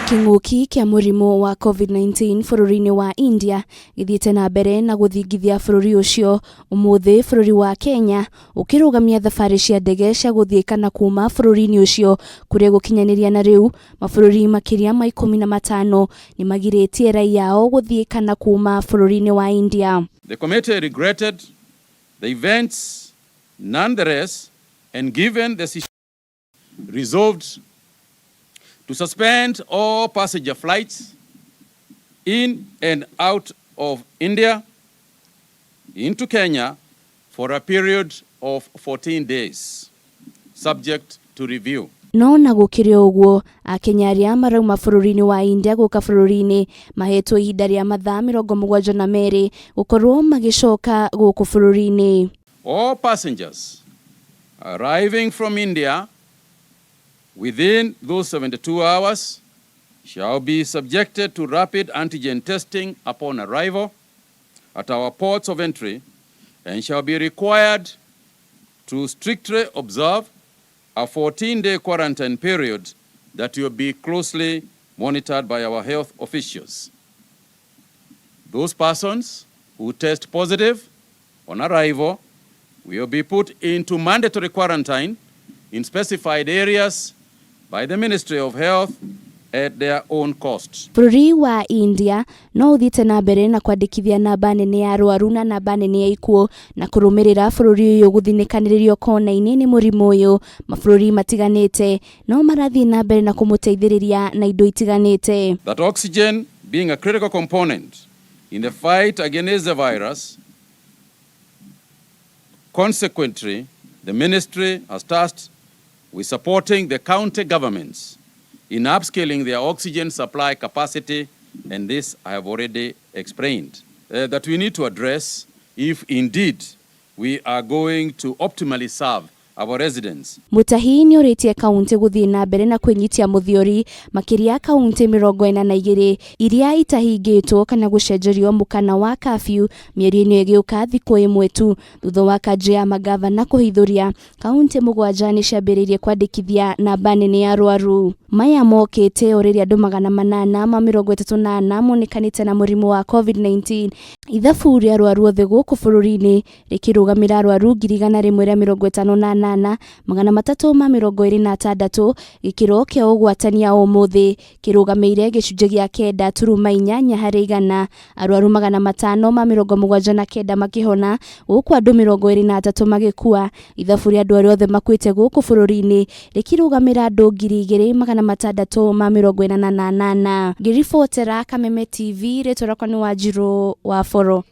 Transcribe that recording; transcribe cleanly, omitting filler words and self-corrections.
King'uki kia murimu wa COVID-19 bururi-ini wa India githiite na mbere na guthingithia bururi ucio. Umuthi bururi wa Kenya ukirugamia thabari cia ndege cia guthii kana kuuma bururi-ini ucio kuria gukinyaniria na riu mabururi makiria ma 15 ni magiritie raia ao guthii kana kuuma bururi-ini wa India. The committee regretted the events nonetheless, and given the situation, resolved to suspend all passenger flights in and out of India into Kenya for a period of 14 days, subject to review. No na gukiri uguo Akenya aria marauma bururi-ini wa India guka bururi-ini mahetwo ihinda ria mathaa 72 gukorwo magicoka guku bururi-ini. All passengers arriving from India within those 72 hours shall be subjected to rapid antigen testing upon arrival at our ports of entry and shall be required to strictly observe a 14-day quarantine period that will be closely monitored by our health officials. Those persons who test positive on arrival will be put into mandatory quarantine in specified areas by the Ministry of Health at their own cost. Bururi wa India no uthite na mbere na kwandikithia namba nene ya arwaru na namba nene ya ikuo na kurumirira bururi uyu guthinikaniririo kona-ini ni murimu uyu. Mabururi matiganite no marathii na mbere na kumuteithiriria na indo itiganite. That oxygen being a critical component in the fight against the virus, consequently, the ministry has tasked with supporting the county governments in upscaling their oxygen supply capacity, and this I have already explained, that we need to address if indeed we are going to optimally serve our residents. Mutahi ni uritie kaunti guthii na mbere na kwinyitia muthiori makiria kaunti 42 iria itahingitwo kana gucenjerio mukana wa kafyu mieri-ini igiuka thiku imwe tu thutha wa kanji ya magavana kuhithuria. Kaunti 7 ni ciambiriirie kwandikithia namba nene ya arwaru. Maya mokite oriri andu 838 monekanite na murimu wa COVID-19. Ithabu ria arwaru othe guku bururi-ini rikirugamira arwaru 158 326 gikiro kia ugwatania umuthi kirugamire gicunje gia 9.8 harĩ igana. Arwaru 579 makihona guku andu 23 magikua. Ithabu ria andu aria othe makuite guku bururi-ini rikirugamira andu 2648. Ngiribotera Kameme TV, ritwa rakwa ni Wanjiru wa Foro.